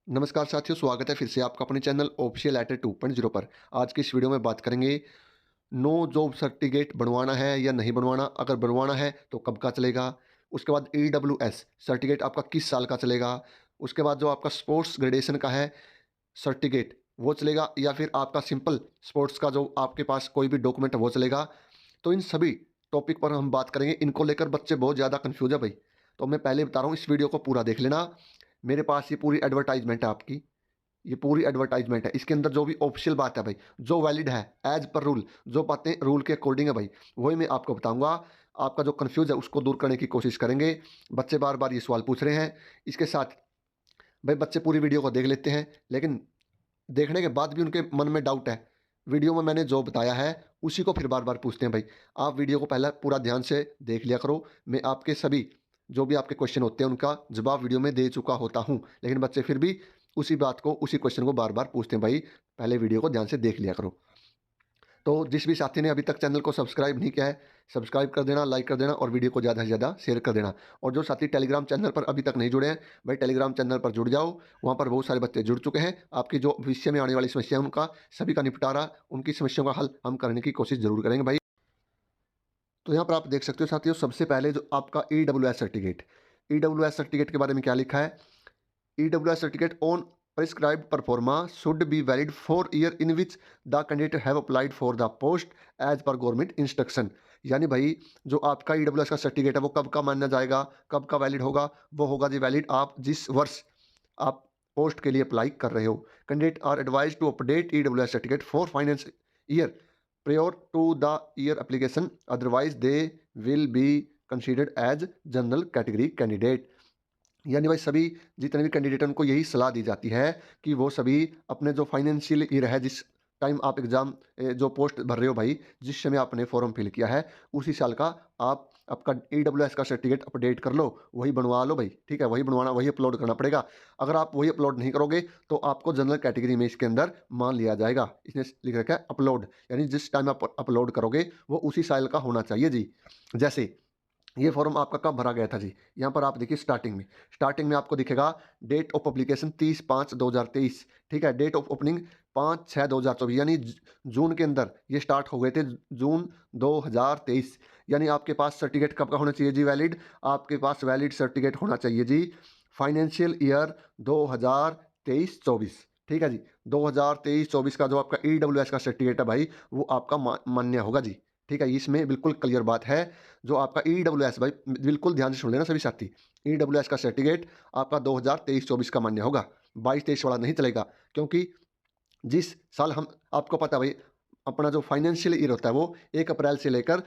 नमस्कार साथियों, स्वागत है फिर से आपका अपने चैनल ऑफिशियल एटेर 2.0 पर। आज की इस वीडियो में बात करेंगे, नो जॉब सर्टिफिकेट बनवाना है या नहीं बनवाना? अगर बनवाना है तो कब का चलेगा? उसके बाद ईडब्ल्यूएस सर्टिफिकेट आपका किस साल का चलेगा? उसके बाद जो आपका स्पोर्ट्स ग्रेजुएशन का है सर्टिफिकेट वो चलेगा, या फिर आपका सिंपल स्पोर्ट्स का जो आपके पास कोई भी डॉक्यूमेंट है वो चलेगा? तो इन सभी टॉपिक पर हम बात करेंगे। इनको लेकर बच्चे बहुत ज़्यादा कन्फ्यूज है भाई। तो मैं पहले बता रहा हूँ, इस वीडियो को पूरा देख लेना। मेरे पास ये पूरी एडवर्टाइजमेंट है आपकी, ये पूरी एडवर्टाइजमेंट है। इसके अंदर जो भी ऑफिशियल बात है भाई, जो वैलिड है एज पर रूल, जो बातें रूल के अकॉर्डिंग है भाई, वही मैं आपको बताऊंगा। आपका जो कन्फ्यूज है उसको दूर करने की कोशिश करेंगे। बच्चे बार बार ये सवाल पूछ रहे हैं। इसके साथ भाई बच्चे पूरी वीडियो को देख लेते हैं, लेकिन देखने के बाद भी उनके मन में डाउट है। वीडियो में मैंने जो बताया है उसी को फिर बार बार पूछते हैं भाई। आप वीडियो को पहले पूरा ध्यान से देख लिया करो। मैं आपके सभी जो भी आपके क्वेश्चन होते हैं उनका जवाब वीडियो में दे चुका होता हूँ, लेकिन बच्चे फिर भी उसी बात को, उसी क्वेश्चन को बार बार पूछते हैं भाई। पहले वीडियो को ध्यान से देख लिया करो। तो जिस भी साथी ने अभी तक चैनल को सब्सक्राइब नहीं किया है, सब्सक्राइब कर देना, लाइक कर देना और वीडियो को ज़्यादा से ज़्यादा शेयर कर देना। और जो साथी टेलीग्राम चैनल पर अभी तक नहीं जुड़े हैं, भाई टेलीग्राम चैनल पर जुड़ जाओ। वहाँ पर बहुत सारे बच्चे जुड़ चुके हैं। आपकी जो भविष्य में आने वाली समस्या है उनका सभी का निपटारा, उनकी समस्याओं का हल हम करने की कोशिश ज़रूर करेंगे भाई। तो यहाँ पर आप देख सकते हो साथियों, सबसे पहले जो आपका ईडब्ल्यूएस सर्टिफिकेट के बारे में क्या लिखा है। EWS certificate on prescribed performa should be valid for year in which the candidate have applied for the post as per government instruction। यानी भाई जो आपका EWS का सर्टिफिकेट है वो कब का माना जाएगा, कब का वैलिड होगा? वो होगा जी वैलिड आप जिस वर्ष आप पोस्ट के लिए अप्लाई कर रहे हो। Candidate are advise to update EWS certificate for finance year prior to the year application, otherwise they will be considered as general category candidate. यानी भाई सभी जितने भी कैंडिडेट हैं उनको यही सलाह दी जाती है कि वो सभी अपने जो फाइनेंशियल ईयर है, जिस टाइम आप एग्ज़ाम जो पोस्ट भर रहे हो भाई, जिस समय आपने फॉर्म फिल किया है उसी साल का आप आपका EWS का सर्टिफिकेट अपडेट कर लो, वही बनवा लो भाई। ठीक है, वही बनवाना, वही अपलोड करना पड़ेगा। अगर आप वही अपलोड नहीं करोगे तो आपको जनरल कैटेगरी में इसके अंदर मान लिया जाएगा। इसने लिख रखा है अपलोड, यानी जिस टाइम आप अपलोड करोगे वो उसी साल का होना चाहिए जी। जैसे ये फॉर्म आपका कब भरा गया था जी? यहाँ पर आप देखिए स्टार्टिंग में आपको दिखेगा डेट ऑफ पब्लिकेशन 30/5/2023। ठीक है, डेट ऑफ ओपनिंग 5/6/2024, यानी जून के अंदर ये स्टार्ट हो गए थे, जून 2023। यानी आपके पास सर्टिफिकेट कब का होना चाहिए जी वैलिड? आपके पास वैलिड सर्टिफिकेट होना चाहिए जी फाइनेंशियल ईयर 2023-24। ठीक है जी, 2023-24 का जो आपका EWS का सर्टिफिकेट है भाई वो आपका मान्य होगा जी। ठीक है, इसमें बिल्कुल क्लियर बात है। जो आपका EWS भाई, बिल्कुल ध्यान से सुन लेना सभी साथी, EWS का सर्टिफिकेट आपका 2023-24 का मान्य होगा, 22-23 वाला नहीं चलेगा। क्योंकि जिस साल हम, आपको पता है भाई, अपना जो फाइनेंशियल ईयर होता है वो 1 अप्रैल से लेकर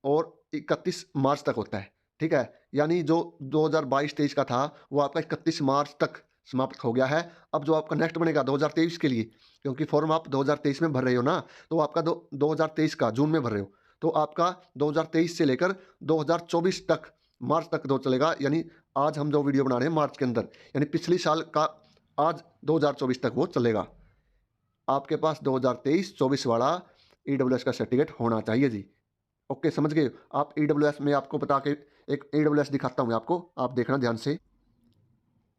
और 31 मार्च तक होता है। ठीक है, यानी जो 2022-23 का था वो आपका 31 मार्च तक समाप्त हो गया है। अब जो आपका नेक्स्ट बनेगा 2023 के लिए, क्योंकि फॉर्म आप 2023 में भर रहे हो ना, तो आपका 2023 का जून में भर रहे हो, तो आपका 2023 से लेकर 2024 तक, मार्च तक जो चलेगा। यानी आज हम जो वीडियो बना रहे हैं मार्च के अंदर, यानी पिछली साल का आज 2024 तक वो चलेगा। आपके पास 2023-24 वाला EWS का सर्टिफिकेट होना चाहिए जी। ओके, समझ गए आप? EWS में आपको बता के एक EWS दिखाता हूँ मैं आपको, आप देखना ध्यान से।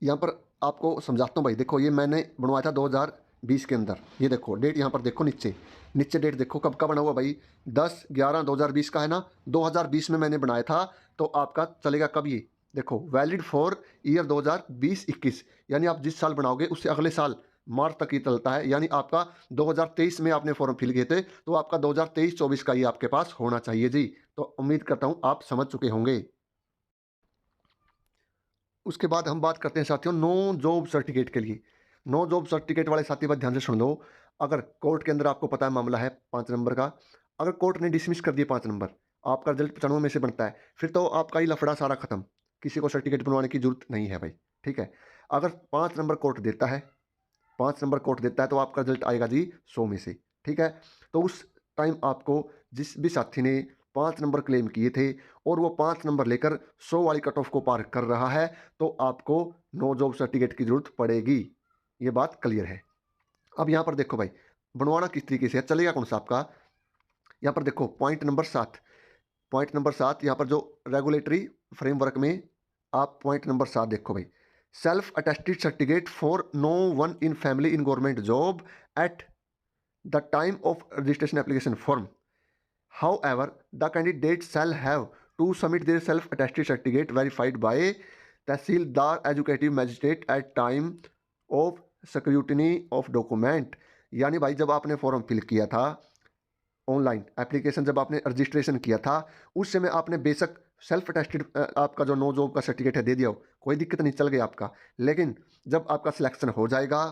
यहाँ पर आपको समझाता हूँ भाई। देखो, ये मैंने बनवाया था 2020 के अंदर। ये देखो डेट, यहाँ पर देखो नीचे, नीचे डेट देखो कब का बना हुआ भाई, 10/11/2020 का है ना। 2020 में मैंने बनाया था, तो आपका चलेगा कब ये? देखो, वैलिड फॉर ईयर 2020-21, यानी आप जिस साल बनाओगे उससे अगले साल मार्च तक ही चलता है। यानी आपका 2023 में आपने फॉर्म फिल किए थे, तो आपका 2023-24 का ही आपके पास होना चाहिए जी। तो उम्मीद करता हूँ आप समझ चुके होंगे। उसके बाद हम बात करते हैं साथियों नो जॉब सर्टिफिकेट के लिए। नो जॉब सर्टिफिकेट वाले साथी बात ध्यान से सुन लो। अगर कोर्ट के अंदर आपको पता है मामला है 5 नंबर का, अगर कोर्ट ने डिसमिस कर दिए 5 नंबर, आपका रिजल्ट 95 में से बनता है, फिर तो आपका ही लफड़ा सारा खत्म। किसी को सर्टिफिकेट बनवाने की जरूरत नहीं है भाई। ठीक है, अगर 5 नंबर कोर्ट देता है, 5 नंबर कोर्ट देता है तो आपका रिजल्ट आएगा जी 100 में से। ठीक है, तो उस टाइम आपको, जिस भी साथी ने 5 नंबर क्लेम किए थे और वो 5 नंबर लेकर 100 वाली कट ऑफ को पार कर रहा है, तो आपको नो जॉब सर्टिफिकेट की जरूरत पड़ेगी। ये बात क्लियर है। अब यहाँ पर देखो भाई, बनवाना किस तरीके से है, चलेगा कौन सा आपका? यहाँ पर देखो पॉइंट नंबर 7, यहाँ पर जो रेगुलेटरी फ्रेमवर्क में आप पॉइंट नंबर 7 देखो भाई। Self attested certificate for no one in family in government job at the time of registration application form. However, the candidate shall have to submit their self-attested certificate verified by Tahsildar Educative Magistrate at time of scrutiny of document. यानी भाई जब आपने form fill किया था online application, जब आपने registration किया था उस समय आपने बेशक सेल्फ अटेस्टेड आपका जो नो जॉब का सर्टिफिकेट है दे दिया हो, कोई दिक्कत नहीं, चल गया आपका. लेकिन जब आपका सिलेक्शन हो जाएगा,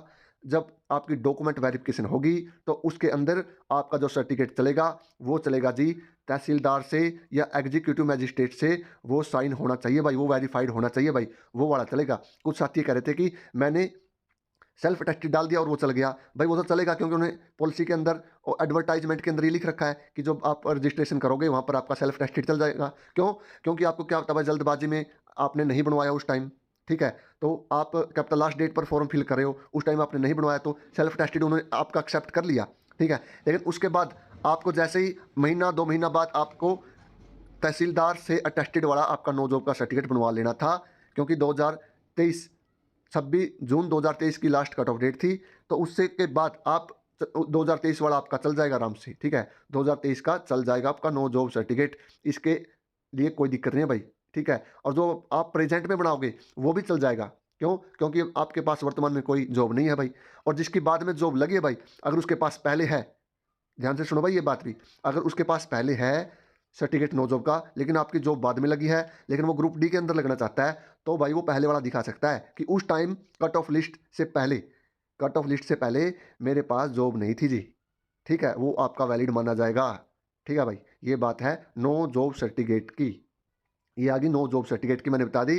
जब आपकी डॉक्यूमेंट वेरिफिकेशन होगी, तो उसके अंदर आपका जो सर्टिफिकेट चलेगा वो चलेगा जी तहसीलदार से या एग्जीक्यूटिव मैजिस्ट्रेट से, वो साइन होना चाहिए भाई, वो वेरीफाइड होना चाहिए भाई, वो वाला चलेगा. कुछ साथी कह रहे थे कि मैंने सेल्फ अटेस्टेड डाल दिया और वो चल गया. भाई वो तो चलेगा क्योंकि उन्हें पॉलिसी के अंदर और एडवर्टाइजमेंट के अंदर ये लिख रखा है कि जब आप रजिस्ट्रेशन करोगे वहाँ पर आपका सेल्फ अटेस्टेड चल जाएगा. क्यों? क्योंकि आपको क्या होता है, जल्दबाजी में आपने नहीं बनवाया उस टाइम, ठीक है, तो आप क्या पता लास्ट डेट पर फॉर्म फिल कर रहे हो, उस टाइम आपने नहीं बनवाया तो सेल्फ अटेस्टेड उन्होंने आपका एक्सेप्ट कर लिया, ठीक है. लेकिन उसके बाद आपको जैसे ही महीना 2 महीना बाद आपको तहसीलदार से अटेस्टेड वाला आपका नो जॉब का सर्टिफिकेट बनवा लेना था, क्योंकि 2023 26 जून 2023 की लास्ट कट ऑफ डेट थी. तो उससे के बाद आप 2023 वाला आपका चल जाएगा आराम से, ठीक है, 2023 का चल जाएगा आपका नो जॉब सर्टिफिकेट, इसके लिए कोई दिक्कत नहीं है भाई, ठीक है. और जो आप प्रेजेंट में बनाओगे वो भी चल जाएगा. क्यों? क्योंकि आपके पास वर्तमान में कोई जॉब नहीं है भाई, और जिसकी बाद में जॉब लगी है भाई, अगर उसके पास पहले है, ध्यान से सुनो भाई ये बात भी, अगर उसके पास पहले है सर्टिफिकेट नो जॉब का, लेकिन आपकी जॉब बाद में लगी है, लेकिन वो ग्रुप डी के अंदर लगना चाहता है, तो भाई वो पहले वाला दिखा सकता है कि उस टाइम कट ऑफ लिस्ट से पहले, कट ऑफ लिस्ट से पहले मेरे पास जॉब नहीं थी जी, ठीक है, वो आपका वैलिड माना जाएगा. ठीक है भाई, ये बात है नो जॉब सर्टिफिकेट की, ये आ गई नो जॉब सर्टिफिकेट की, मैंने बता दी,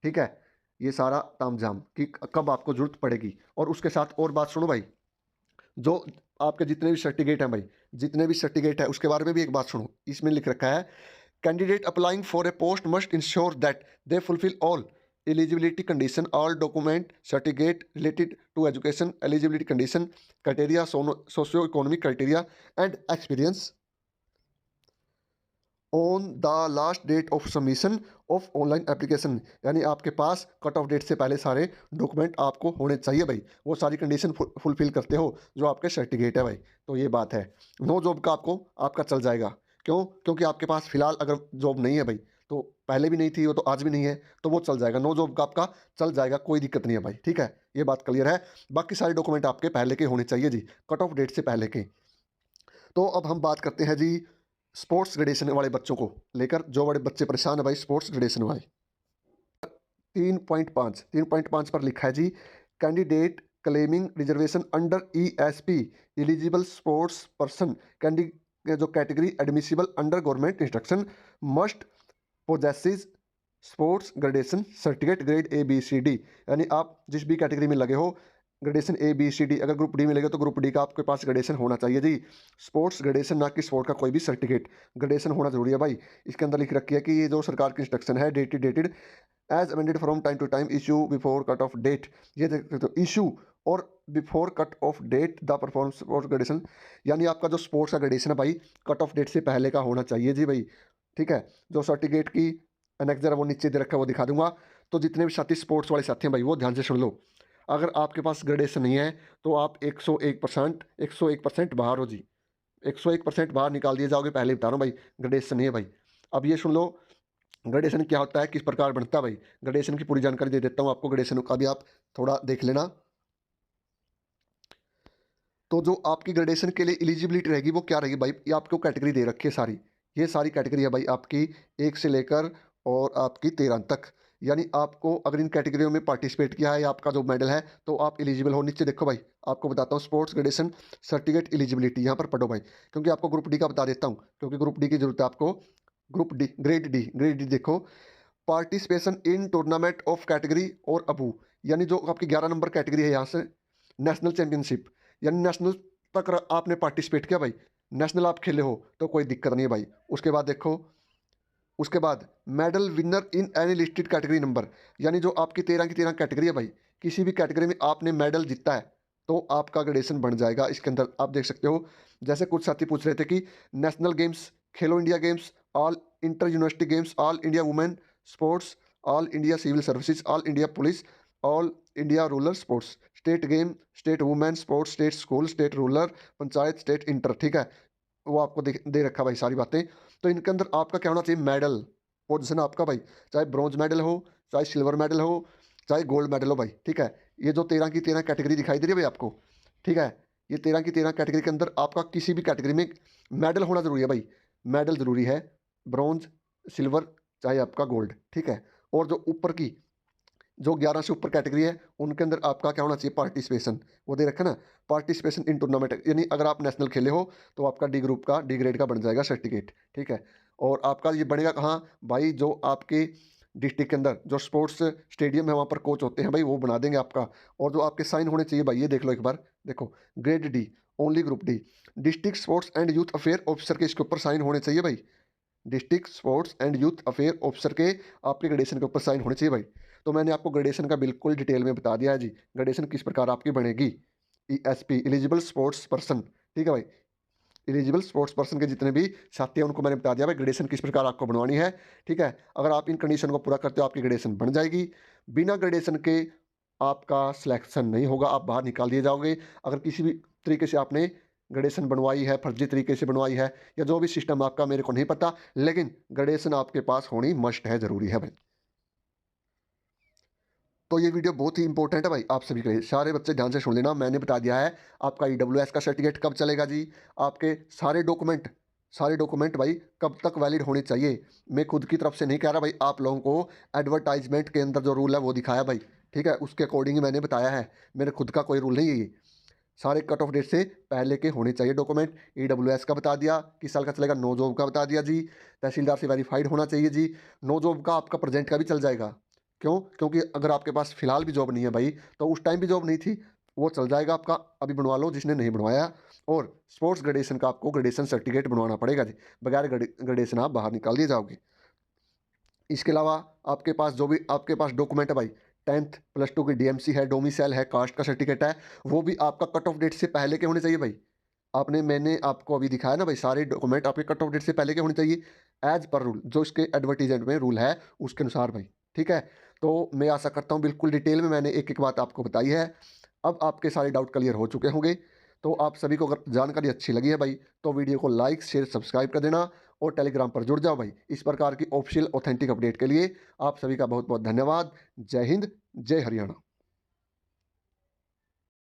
ठीक है. ये सारा तामझाम कि कब आपको जरूरत पड़ेगी. और उसके साथ और बात सुनो भाई, जो आपके जितने भी सर्टिफिकेट हैं भाई, जितने भी सर्टिफिकेट है उसके बारे में भी एक बात सुनो. इसमें लिख रखा है candidate applying for a post must ensure that they fulfil all eligibility condition, all document certificate related to education eligibility condition criteria, socio economic criteria and experience on the last date of submission of online application. यानी आपके पास cut off date से पहले सारे document आपको होने चाहिए भाई, वो सारी कंडीशन फुलफिल करते हो जो आपके सर्टिफिकेट है भाई. तो ये बात है, नो जॉब का आपका चल जाएगा. क्यों? क्योंकि आपके पास फिलहाल अगर जॉब नहीं है भाई, तो पहले भी नहीं थी वो, तो आज भी नहीं है, तो वो चल जाएगा, नो जॉब का आपका चल जाएगा, कोई दिक्कत नहीं है भाई, ठीक है. ये बात क्लियर है. बाकी सारे डॉक्यूमेंट आपके पहले के होने चाहिए जी, कट ऑफ डेट से पहले के. तो अब हम बात करते हैं जी स्पोर्ट्स ग्रेडेशन वाले बच्चों को लेकर, जो बड़े बच्चे परेशान है भाई स्पोर्ट्स ग्रेडेशन भाई. 3.5 पर लिखा है जी candidate claiming reservation under ESP eligible sports person जो category admissible under government instruction must possesses sports gradation certificate grade ABCD. यानी आप जिस भी कैटेगरी में लगे हो, ग्रेडेशन ABCD, अगर ग्रुप डी में लगे तो ग्रुप डी का आपके पास ग्रेडेशन होना चाहिए जी, स्पोर्ट्स ग्रेडेशन, ना कि स्पोर्ट का कोई भी सर्टिफिकेट, ग्रेडेशन होना जरूरी है भाई. इसके अंदर लिख रखी है कि ये जो सरकार की इंस्ट्रक्शन है dated as amended from time to time issue before cut off date. ये देख सकते हो, इशू और before cut off date the performance sports gradation. यानी आपका जो स्पोर्ट्स का ग्रेडेशन है भाई कट ऑफ डेट से पहले का होना चाहिए जी भाई, ठीक है. जो सर्टिफिकेट की एनेक्जर है वो नीचे दे रखा है, वो दिखा दूंगा. तो जितने भी साथी स्पोर्ट्स वाले साथी हैं भाई वो ध्यान से सुन लो, अगर आपके पास ग्रेडेशन नहीं है तो आप 101% बाहर हो जी, 101% बाहर निकाल दिए जाओगे. पहले बता रहा हूँ भाई, ग्रेडेशन नहीं है भाई. अब ये सुन लो ग्रेडेशन क्या होता है, किस प्रकार बनता है भाई, ग्रेडेशन की पूरी जानकारी दे देता हूँ आपको, ग्रेडेशन का भी आप थोड़ा देख लेना. तो जो आपकी ग्रेडेशन के लिए एलिजिबिलिटी रहेगी वो क्या रहेगी भाई, ये आपको कैटेगरी दे रखी है सारी, ये सारी कैटेगरी है भाई आपकी 1 से लेकर और आपकी 13 तक. यानी आपको अगर इन कैटेगरियों में पार्टिसिपेट किया है या आपका जो मेडल है तो आप एलिजिबल हो. नीचे देखो भाई, आपको बताता हूँ स्पोर्ट्स ग्रेडेशन सर्टिफिकेट एलिजिबिलिटी, यहाँ पर पढ़ो भाई, क्योंकि आपको ग्रुप डी का बता देता हूँ, क्योंकि ग्रुप डी की जरूरत है आपको. ग्रुप डी ग्रेड डी देखो, participation in tournament of category और अबू, यानी जो आपकी 11 नंबर कैटेगरी है यहाँ से नेशनल चैंपियनशिप, यानी नेशनल तक आपने पार्टिसिपेट किया भाई, नेशनल आप खेले हो तो कोई दिक्कत नहीं है भाई. उसके बाद देखो, उसके बाद medal winner in any listed category number, यानी जो आपकी 13 की 13 कैटेगरी है भाई, किसी भी कैटेगरी में आपने मेडल जीता है तो आपका ग्रेडेशन बन जाएगा. इसके अंदर आप देख सकते हो, जैसे कुछ साथी पूछ रहे थे कि national games, Khelo India games, all inter university games, all India women sports, all India civil services, all India police, all India rural sports, state game, state women sports, state school, state rural, panchayat, state inter, ठीक है। वो आपको दे रखा भाई सारी बातें। तो इनके अंदर आपका क्या होना चाहिए, मेडल पोजीशन आपका भाई, चाहे ब्रॉन्ज मेडल हो, चाहे सिल्वर मेडल हो, चाहे गोल्ड मेडल हो भाई, ठीक है। ये जो 13 की 13 कैटेगरी दिखाई दे रही है भाई आपको, ठीक है। ये 13 की 13 कैटेगरी के अंदर आपका किसी भी कैटेगरी में मेडल होना ज़रूरी है भाई, मेडल ज़रूरी है, ब्रॉन्ज, सिल्वर, चाहे आपका गोल्ड, ठीक है। और जो ऊपर की जो 11 से ऊपर कैटेगरी है उनके अंदर आपका क्या होना चाहिए, पार्टिसिपेशन, वो दे रखा ना, पार्टिसिपेशन इन टूर्नामेंट, यानी अगर आप नेशनल खेले हो तो आपका डी ग्रुप का, डी ग्रेड का बन जाएगा सर्टिफिकेट, ठीक है। और आपका ये बनेगा कहाँ भाई, जो आपके डिस्ट्रिक्ट के अंदर जो स्पोर्ट्स स्टेडियम है वहाँ पर कोच होते हैं भाई, वो बना देंगे आपका। और जो आपके साइन होने चाहिए भाई, ये देख लो एक बार, देखो, grade D, only group D, district sports and youth affair officer के इसके ऊपर साइन होने चाहिए भाई, district sports and youth affair officer के आपके ग्रेडेशन के ऊपर साइन होने चाहिए भाई। तो मैंने आपको ग्रेडेशन का बिल्कुल डिटेल में बता दिया है जी, ग्रेडेशन किस प्रकार आपकी बनेगी, ESP, एलिजिबल स्पोर्ट्स पर्सन, ठीक है भाई। एलिजिबल स्पोर्ट्स पर्सन के जितने भी साथी हैं उनको मैंने बता दिया भाई ग्रेडेशन किस प्रकार आपको बनवानी है, ठीक है। अगर आप इन कंडीशन को पूरा करते हो आपकी ग्रेडेशन बन जाएगी। बिना ग्रेडेशन के आपका सिलेक्शन नहीं होगा, आप बाहर निकाल दिए जाओगे। अगर किसी भी तरीके से आपने ग्रेडेशन बनवाई है, फर्जी तरीके से बनवाई है, या जो भी सिस्टम आपका मेरे को नहीं पता, लेकिन ग्रेडेशन आपके पास होनी मस्ट है, ज़रूरी है भाई। तो ये वीडियो बहुत ही इंपॉर्टेंट है भाई आप सभी के लिए, सारे बच्चे ध्यान से सुन लेना। मैंने बता दिया है आपका EWS का सर्टिफिकेट कब चलेगा जी, आपके सारे डॉक्यूमेंट भाई कब तक वैलिड होने चाहिए। मैं खुद की तरफ से नहीं कह रहा भाई, आप लोगों को एडवर्टाइजमेंट के अंदर जो रूल है वो दिखाया भाई, ठीक है, उसके अकॉर्डिंग ही मैंने बताया है, मेरे खुद का कोई रूल नहीं है ये। सारे कट ऑफ डेट से पहले के होने चाहिए डॉक्यूमेंट। EWS का बता दिया, किस साल का चलेगा, नो जॉब का बता दिया जी, तहसीलदार से वेरीफाइड होना चाहिए जी। नो जॉब का आपका प्रेजेंट का भी चल जाएगा, क्यों, क्योंकि अगर आपके पास फिलहाल भी जॉब नहीं है भाई, तो उस टाइम भी जॉब नहीं थी, वो चल जाएगा आपका, अभी बनवा लो जिसने नहीं बनवाया। और स्पोर्ट्स ग्रेडेशन का आपको ग्रेडेशन सर्टिफिकेट बनवाना पड़ेगा जी, बगैर ग्रेडेशन आप बाहर निकाल दिए जाओगे। इसके अलावा आपके पास जो भी आपके पास डॉक्यूमेंट है भाई, 10th +2 की DMC है, डोमिसाइल है, कास्ट का सर्टिफिकेट है, वो भी आपका कट ऑफ डेट से पहले के होने चाहिए भाई। मैंने आपको अभी दिखाया ना भाई, सारे डॉक्यूमेंट आपके कट ऑफ डेट से पहले के होने चाहिए, एज पर रूल, जो इसके एडवर्टीजमेंट में रूल है उसके अनुसार भाई, ठीक है। तो मैं आशा करता हूँ बिल्कुल डिटेल में मैंने एक एक बात आपको बताई है। अब आपके सारे डाउट क्लियर हो चुके होंगे। तो आप सभी को अगर जानकारी अच्छी लगी है भाई, तो वीडियो को लाइक शेयर सब्सक्राइब कर देना, और टेलीग्राम पर जुड़ जाओ भाई इस प्रकार की ऑफिशियल ऑथेंटिक अपडेट के लिए। आप सभी का बहुत बहुत धन्यवाद। जय हिंद, जय हरियाणा।